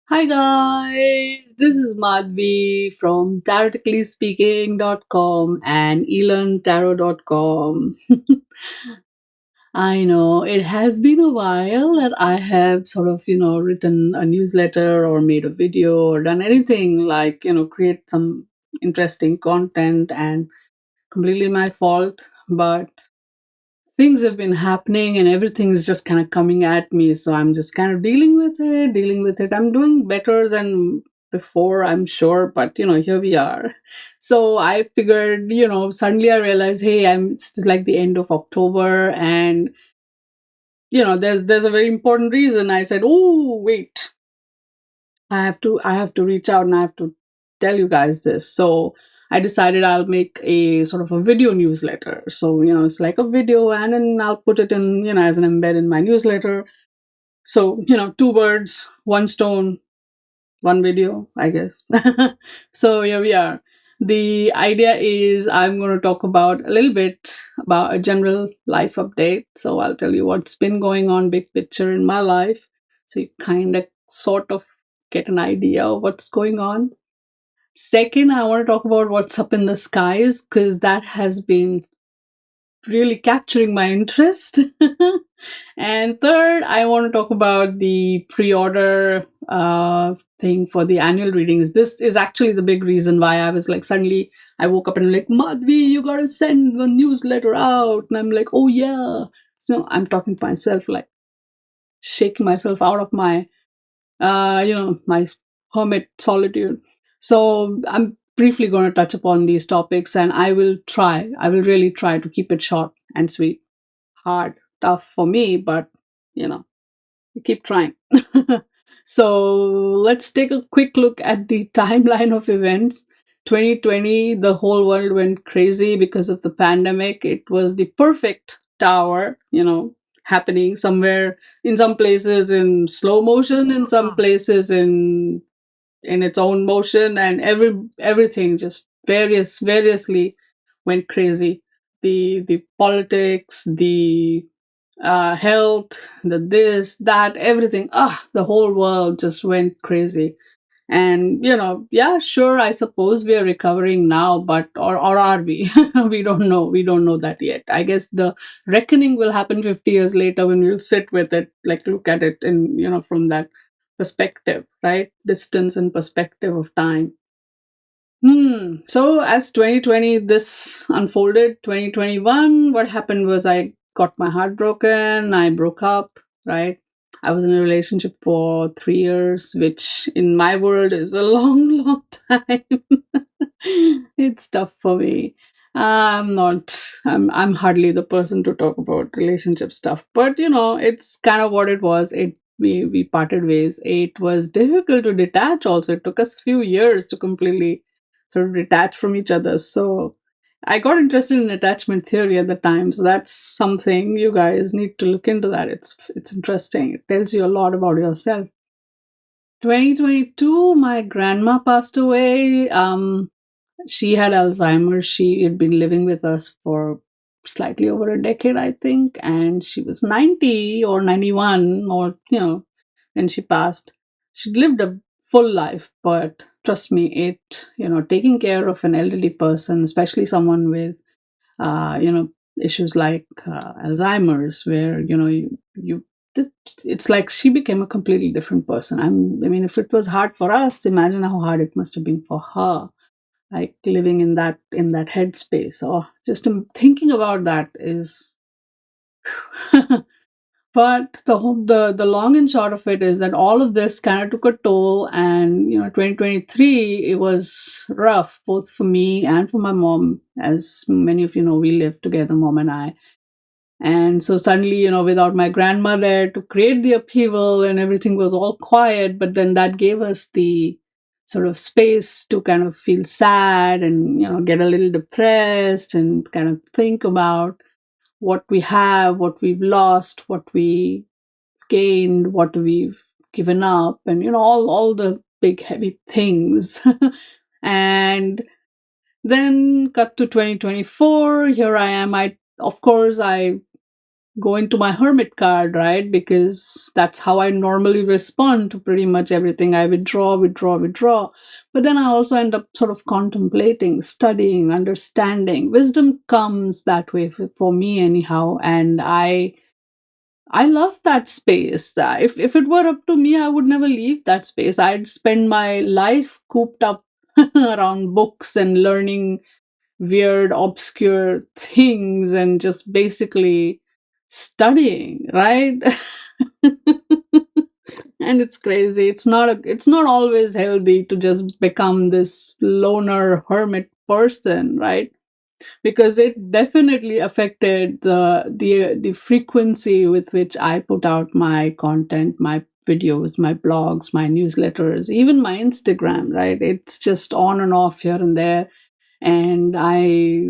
Hi guys, this is Madhvi from TaroticallySpeaking.com and ElearnTarot.com. I know it has been a while that I have sort of, written a newsletter or made a video or done anything like, create some interesting content, and completely my fault. But things have been happening and everything is just kind of coming at me, so I'm just kind of dealing with it. I'm doing better than before, I'm sure, but here we are. So I figured, suddenly I realized, hey, it's just like the end of October, and there's a very important reason. I said, oh wait, I have to reach out and I have to tell you guys this. So I decided I'll make a sort of a video newsletter. So, it's like a video, and then I'll put it in, as an embed in my newsletter. So, two birds, one stone, one video, I guess. So here we are. The idea is I'm going to talk about a little bit about a general life update. So I'll tell you what's been going on, big picture in my life. So you kind of sort of get an idea of what's going on. Second, I want to talk about what's up in the skies, because that has been really capturing my interest. And third, I want to talk about the pre-order thing for the annual readings. This is actually the big reason why I was like, suddenly I woke up and I'm like, Madhvi, you gotta send the newsletter out. And I'm like, oh yeah. So I'm talking to myself, like shaking myself out of my my hermit solitude. So I'm briefly going to touch upon these topics, and I will really try to keep it short and sweet. Hard, tough for me, but you know, we keep trying. So let's take a quick look at the timeline of events. 2020, the whole world went crazy because of the pandemic. It was the perfect tower, happening somewhere, in some places in slow motion, in some places in its own motion, and everything just variously went crazy. The politics, the health, the this, that, everything. The whole world just went crazy. And yeah, sure, I suppose we are recovering now, but or are we? We don't know. We don't know that yet. I guess the reckoning will happen 50 years later when we'll sit with it, like look at it and from that perspective, right? Distance and perspective of time. So as 2020 this unfolded, 2021, what happened was I got my heart broken. I broke up, right? I was in a relationship for 3 years, which in my world is a long, long time. It's tough for me. I'm hardly the person to talk about relationship stuff, but it's kind of what it was. We parted ways. It was difficult to detach also. It took us a few years to completely sort of detach from each other. So I got interested in attachment theory at the time. So that's something you guys need to look into. That it's interesting. It tells you a lot about yourself. 2022, my grandma passed away. She had Alzheimer's. She had been living with us for slightly over a decade, I think, and she was 90 or 91, or when she passed. She lived a full life, but trust me, taking care of an elderly person, especially someone with issues like Alzheimer's, where it's like she became a completely different person. I mean, if it was hard for us, imagine how hard it must have been for her, like living in that headspace. Or just thinking about that is but the long and short of it is that all of this kind of took a toll. And 2023, it was rough both for me and for my mom. As many of you know, we live together, mom and I. And so suddenly, without my grandma there to create the upheaval, and everything was all quiet, but then that gave us the sort of space to kind of feel sad and, get a little depressed and kind of think about what we have, what we've lost, what we gained, what we've given up, and, all the big, heavy things. And then cut to 2024. Here I am. Of course, I go into my hermit card, right? Because that's how I normally respond to pretty much everything. I withdraw, withdraw, withdraw. But then I also end up sort of contemplating, studying, understanding. Wisdom comes that way for me, anyhow. And I love that space. If it were up to me, I would never leave that space. I'd spend my life cooped up around books and learning weird, obscure things and just basically studying, right? And it's crazy. It's not always healthy to just become this loner hermit person, right? Because it definitely affected the frequency with which I put out my content, my videos, my blogs, my newsletters, even my Instagram, right? It's just on and off here and there, and I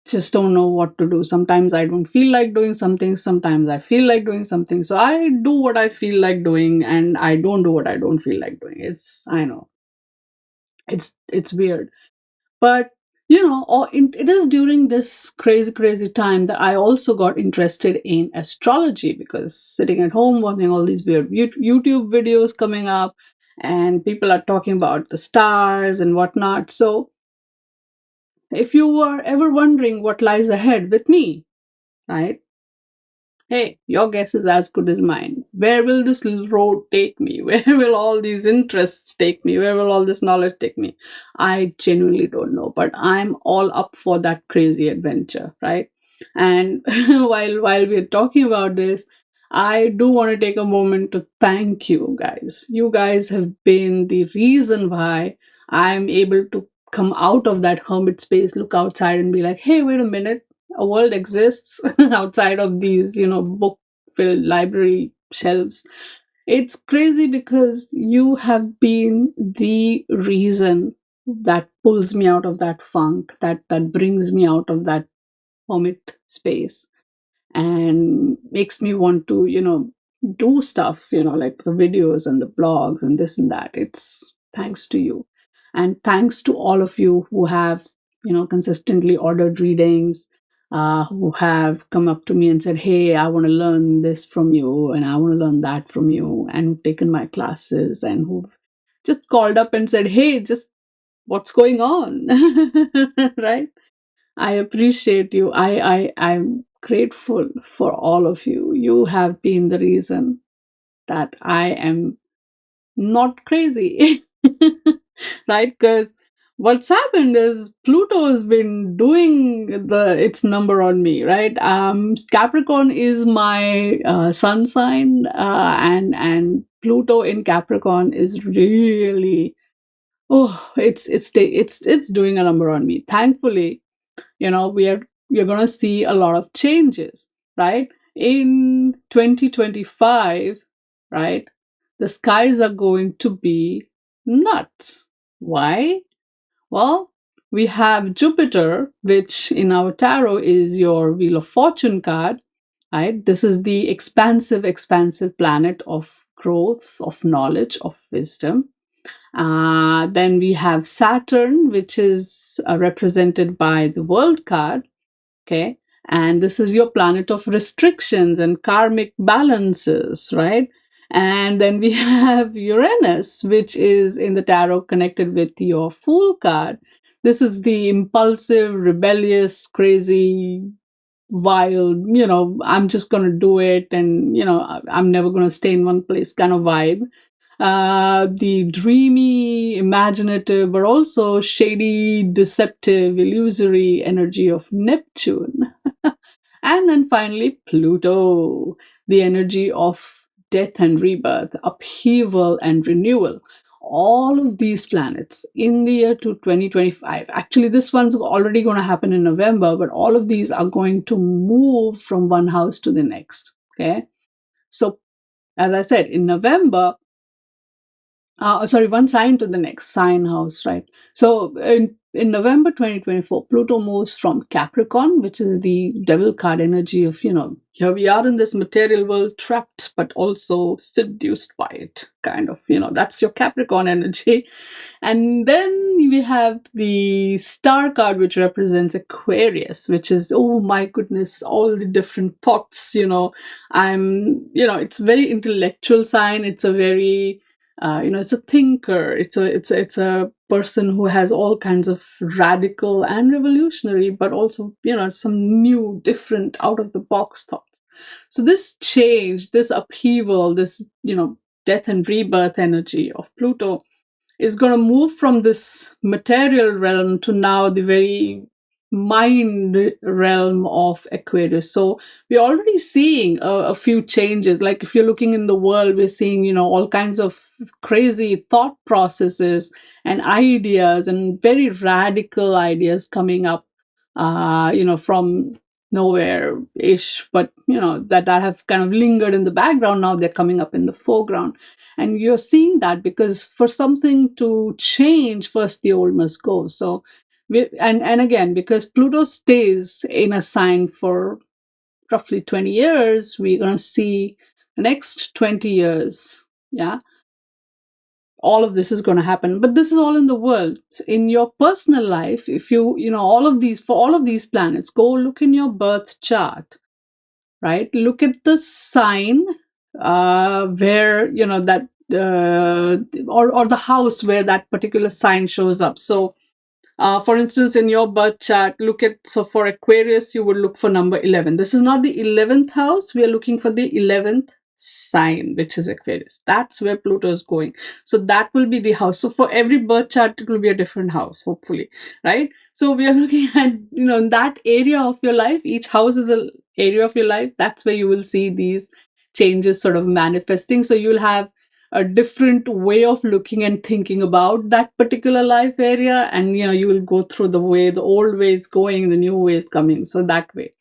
just don't know what to do. Sometimes I don't feel like doing something, sometimes I feel like doing something. So I do what I feel like doing and I don't do what I don't feel like doing. I know, it's weird. But it is during this crazy time that I also got interested in astrology, because sitting at home watching all these weird YouTube videos coming up, and people are talking about the stars and whatnot. So if you were ever wondering what lies ahead with me, right? Hey, your guess is as good as mine. Where will this road take me? Where will all these interests take me? Where will all this knowledge take me? I genuinely don't know, but I'm all up for that crazy adventure, right? And while we're talking about this, I do want to take a moment to thank you guys. You guys have been the reason why I'm able to come out of that hermit space, look outside, and be like, hey, wait a minute, a world exists outside of these, book filled library shelves. It's crazy because you have been the reason that pulls me out of that funk, that brings me out of that hermit space, and makes me want to do stuff, like the videos and the blogs and this and that. It's thanks to you, and thanks to all of you who have consistently ordered readings, who have come up to me and said, hey, I want to learn this from you and I want to learn that from you, and who've taken my classes, and who've just called up and said, hey, just what's going on? Right? I appreciate you. I'm grateful for all of you. You have been the reason that I am not crazy. Right? Because what's happened is Pluto has been doing its number on me, right? Capricorn is my sun sign, and Pluto in Capricorn is really, it's doing a number on me. Thankfully, we're going to see a lot of changes, right? In 2025, right? The skies are going to be nuts. Why? Well, we have Jupiter, which in our tarot is your Wheel of Fortune card, right? This is the expansive planet of growth, of knowledge, of wisdom. Then we have Saturn, which is represented by the World card. Okay. And this is your planet of restrictions and karmic balances, right? And then we have Uranus, which is in the tarot connected with your Fool card. This is the impulsive, rebellious, crazy, wild, I'm just going to do it, and, I'm never going to stay in one place kind of vibe. The dreamy, imaginative, but also shady, deceptive, illusory energy of Neptune. And then finally, Pluto, the energy of death and rebirth, upheaval and renewal. All of these planets in the year to 2025. Actually, this one's already going to happen in November, but all of these are going to move from one house to the next. Okay. So, as I said, in November, sorry, one sign to the next sign house, right? So in November 2024, Pluto moves from Capricorn, which is the devil card energy of, here we are in this material world, trapped, but also seduced by it, kind of, that's your Capricorn energy. And then, we have the star card, which represents Aquarius, which is, oh my goodness, all the different thoughts. It's a very intellectual sign. It's a very, it's a thinker. It's a person who has all kinds of radical and revolutionary, but also, some new, different, out of the box thoughts. So this change, this upheaval, this, death and rebirth energy of Pluto is going to move from this material realm to now the very mind realm of Aquarius. So we're already seeing a few changes. Like if you're looking in the world, we're seeing, all kinds of crazy thought processes and ideas and very radical ideas coming up, from nowhere ish, but that have kind of lingered in the background. Now they're coming up in the foreground. And you're seeing that because for something to change, first the old must go. So, and again, because Pluto stays in a sign for roughly 20 years, we're going to see the next 20 years. Yeah. All of this is going to happen. But this is all in the world. So in your personal life, if for all of these planets, go look in your birth chart, right? Look at the sign where that or the house where that particular sign shows up. So for instance, in your birth chart, so for Aquarius, you would look for number 11. This is not the 11th house. We are looking for the 11th sign, which is Aquarius. That's where Pluto is going. So that will be the house. So for every birth chart, it will be a different house, hopefully, right? So we are looking at, in that area of your life, each house is an area of your life. That's where you will see these changes sort of manifesting. So you'll have a different way of looking and thinking about that particular life area, and you will go through the old way is going, the new way is coming. So that way.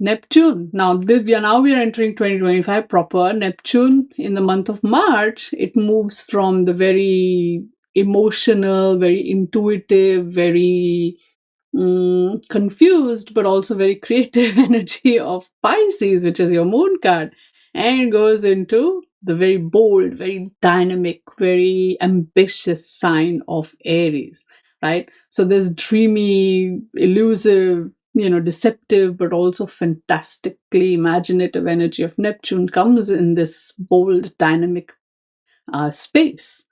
Neptune. We are entering 2025 proper. Neptune in the month of March, it moves from the very emotional, very intuitive, very confused, but also very creative energy of Pisces, which is your moon card, and goes into the very bold, very dynamic, very ambitious sign of Aries, right? So this dreamy, elusive, deceptive, but also fantastically imaginative energy of Neptune comes in this bold, dynamic space.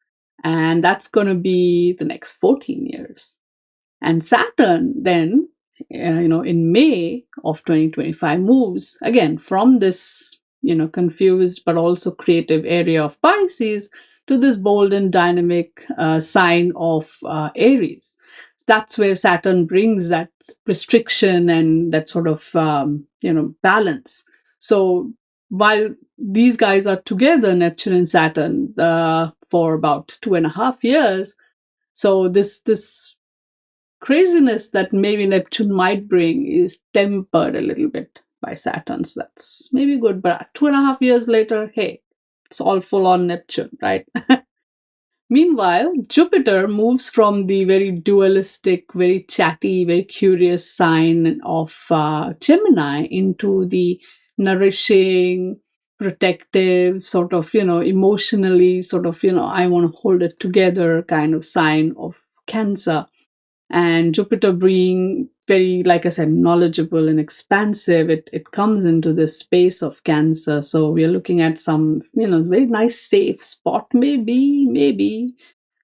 And that's going to be the next 14 years. And Saturn then, in May of 2025 moves again from this, confused but also creative area of Pisces to this bold and dynamic sign of Aries. That's where Saturn brings that restriction and that sort of, balance. So while these guys are together, Neptune and Saturn, for about 2.5 years, so this craziness that maybe Neptune might bring is tempered a little bit by Saturn. So that's maybe good. But 2.5 years later, hey, it's all full on Neptune, right? Meanwhile, Jupiter moves from the very dualistic, very chatty, very curious sign of Gemini into the nourishing, protective, sort of, emotionally, sort of, I want to hold it together kind of sign of Cancer. And Jupiter being very, like I said, knowledgeable and expansive, it comes into this space of Cancer. So we are looking at some, very nice safe spot, maybe.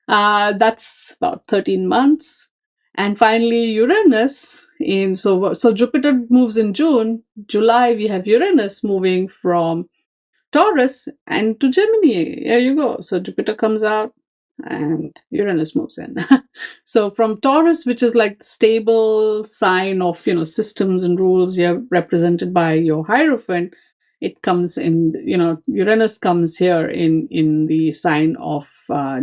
That's about 13 months. And finally, Uranus so Jupiter moves in June. July, we have Uranus moving from Taurus and to Gemini. There you go. So Jupiter comes out and Uranus moves in. So from Taurus, which is like stable sign of, systems and rules, you're represented by your Hierophant. It comes in, Uranus comes here in the sign of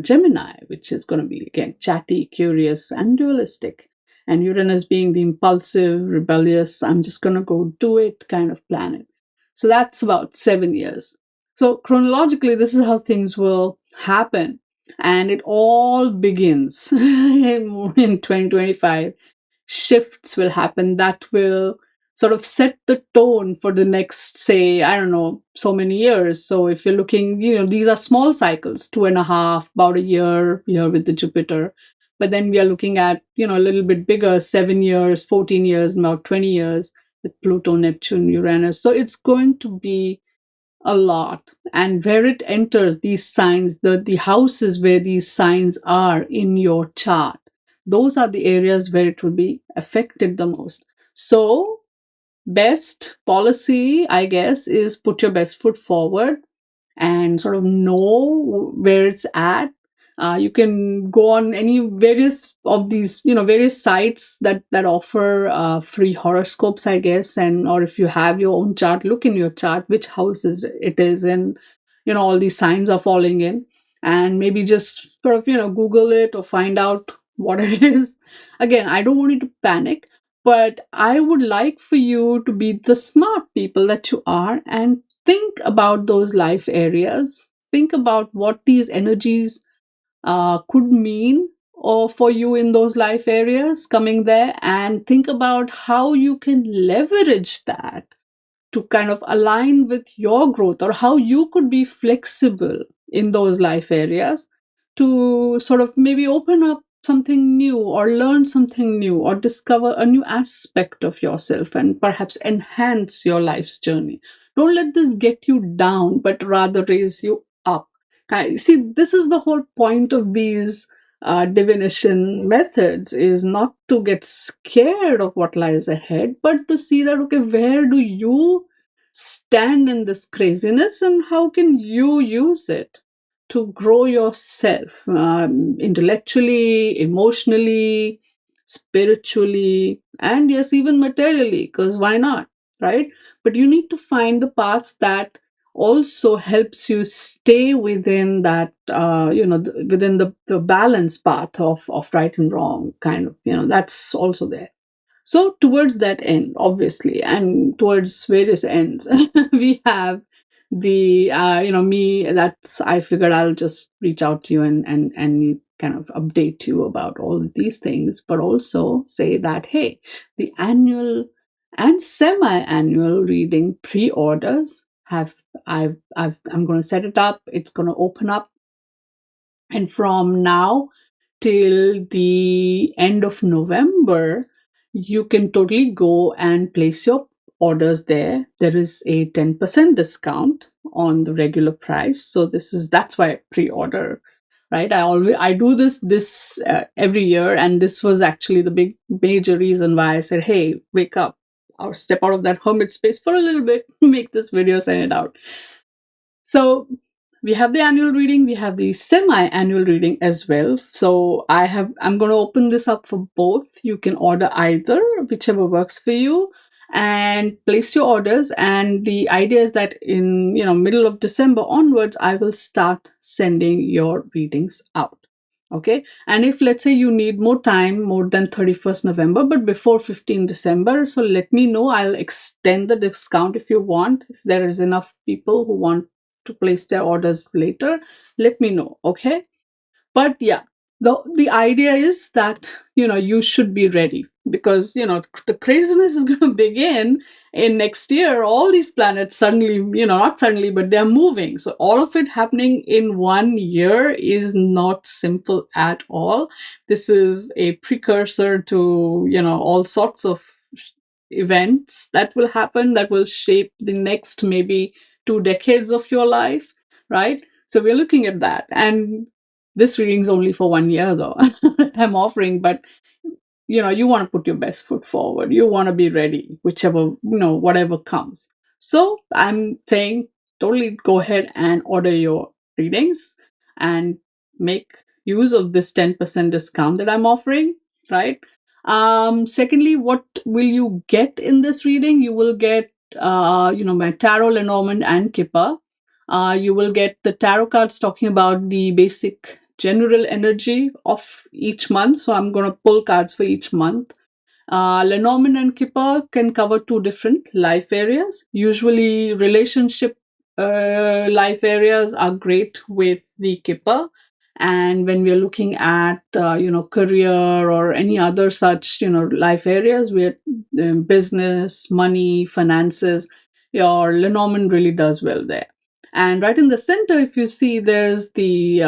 Gemini, which is going to be, again, chatty, curious, and dualistic. And Uranus being the impulsive, rebellious, I'm just going to go do it kind of planet. So that's about 7 years. So chronologically, this is how things will happen. And it all begins in 2025. Shifts will happen that will sort of set the tone for the next, say, I don't know, so many years. So if you're looking, these are small cycles, 2.5, about a year here with the Jupiter. But then we are looking at, a little bit bigger, 7 years, 14 years, about 20 years with Pluto, Neptune, Uranus. So it's going to be a lot. And where it enters, these signs, the houses where these signs are in your chart, those are the areas where it will be affected the most. So best policy, I guess, is put your best foot forward and sort of know where it's at. You can go on any various of these, various sites that offer free horoscopes, I guess, and or if you have your own chart, look in your chart which house it is, and all these signs are falling in, and maybe just sort of Google it or find out what it is. Again, I don't want you to panic, but I would like for you to be the smart people that you are and think about those life areas. Think about what these energies could mean or for you in those life areas coming there, and think about how you can leverage that to kind of align with your growth, or how you could be flexible in those life areas to sort of maybe open up something new or learn something new or discover a new aspect of yourself and perhaps enhance your life's journey. Don't let this get you down, but rather raise you up. See, this is the whole point of these divination methods, is not to get scared of what lies ahead, but to see that, okay, where do you stand in this craziness and how can you use it to grow yourself, intellectually, emotionally, spiritually, and yes, even materially, because why not, right? But you need to find the paths that also helps you stay within that, within the balance path of right and wrong, kind of, that's also there. So towards that end, obviously, and towards various ends, we have the me. That's, I figured I'll just reach out to you and kind of update you about all of these things, but also say that, hey, the annual and semi-annual reading pre-orders have I'm going to set it up. It's going to open up, and from now till the end of November, you can totally go and place your orders there. There is a 10% discount on the regular price. So that's why I pre-order, right? I do this every year, and this was actually the big major reason why I said, hey, wake up or step out of that hermit space for a little bit, make this video, send it out. So we have the annual reading, we have the semi-annual reading as well. So I'm going to open this up for both. You can order either, whichever works for you, and place your orders. And the idea is that in middle of December onwards, I will start sending your readings out. Okay. And if, let's say, you need more time, more than 31st November, but before 15 December, so let me know. I'll extend the discount if you want. If there is enough people who want to place their orders later, let me know. Okay. But yeah, the idea is that you should be ready, because the craziness is going to begin in next year. All these planets suddenly, not suddenly, but they're moving. So all of it happening in 1 year is not simple at all. This is a precursor to all sorts of events that will happen, that will shape the next maybe 2 decades of your life, right? So we're looking at that. And this reading's only for 1 year, though, that I'm offering. But you want to put your best foot forward. You want to be ready, whichever, whatever comes. So I'm saying, totally go ahead and order your readings and make use of this 10% discount that I'm offering, right? Secondly, what will you get in this reading? You will get, my tarot, Lenormand, and Kipper. You will get the tarot cards talking about the basic general energy of each month. So I'm going to pull cards for each month. Lenormand and Kipper can cover 2 different life areas. Usually relationship life areas are great with the Kipper, And when we are looking at, career or any other such, life areas, we're business, money, finances, your Lenormand really does well there. And right in the center, if you see, there's the,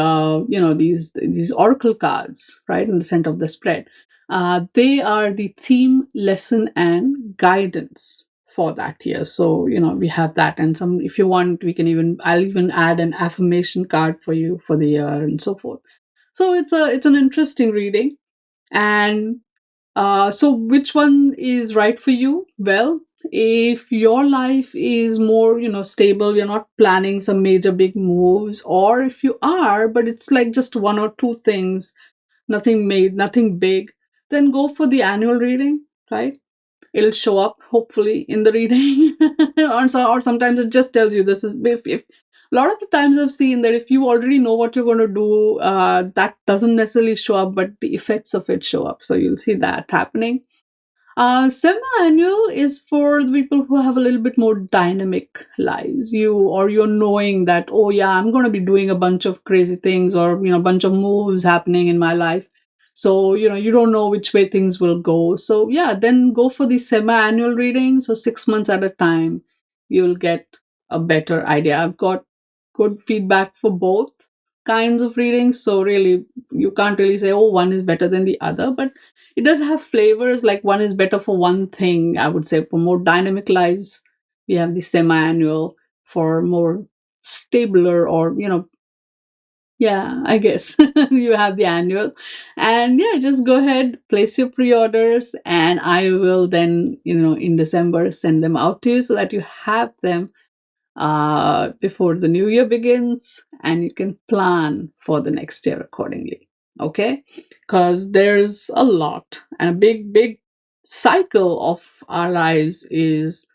these oracle cards, right in the center of the spread. They are the theme, lesson, and guidance for that year. So, we have that. And some, if you want, I'll even add an affirmation card for you for the year and so forth. So it's an interesting reading. And so which one is right for you? Well, if your life is more, stable, you're not planning some major big moves, or if you are, but it's like just one or two things, nothing big, then go for the annual reading, right? It'll show up hopefully in the reading. Or sometimes it just tells you this is, if a lot of the times I've seen that if you already know what you're going to do, that doesn't necessarily show up, but the effects of it show up, so you'll see that happening. Semi-annual is for the people who have a little bit more dynamic lives. You're knowing that, oh yeah, I'm going to be doing a bunch of crazy things, or a bunch of moves happening in my life. So you don't know which way things will go. So yeah, then go for the semi-annual reading. So 6 months at a time, you'll get a better idea. I've got good feedback for both kinds of readings. So really, you can't really say, oh, one is better than the other, but it does have flavors. Like one is better for one thing. I would say for more dynamic lives, we have the semi-annual. For more stabler, or yeah, I guess you have the annual. And yeah, just go ahead, place your pre-orders, and I will then, in December, send them out to you so that you have them before the new year begins, and you can plan for the next year accordingly. Okay? Because there's a lot, and a big cycle of our lives is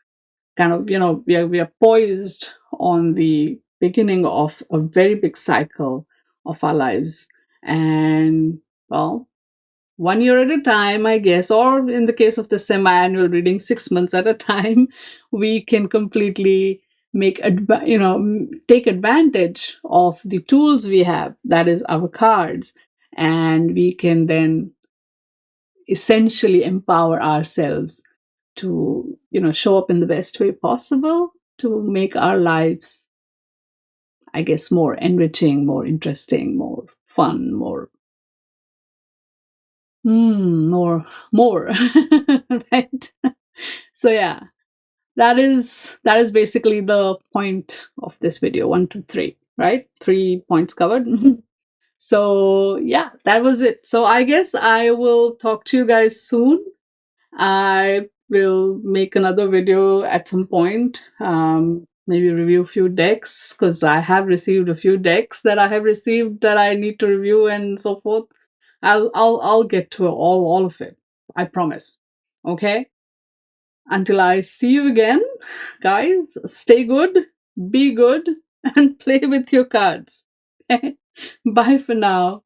kind of, we are poised on the beginning of a very big cycle of our lives. And well, one year at a time, I guess, or in the case of the semi-annual reading, 6 months at a time, we can completely take advantage of the tools we have, that is our cards, and we can then essentially empower ourselves to show up in the best way possible to make our lives, I guess, more enriching, more interesting, more fun, more right. So yeah, that is basically the point of this video. 1 2 3, right? 3 points covered. So yeah, that was it. So I guess I will talk to you guys soon. I will make another video at some point. Maybe review a few decks, because I have received a few decks that I have received that I need to review and so forth. I'll get to all of it. I promise. Okay. Until I see you again, guys, stay good, be good, and play with your cards. Bye for now.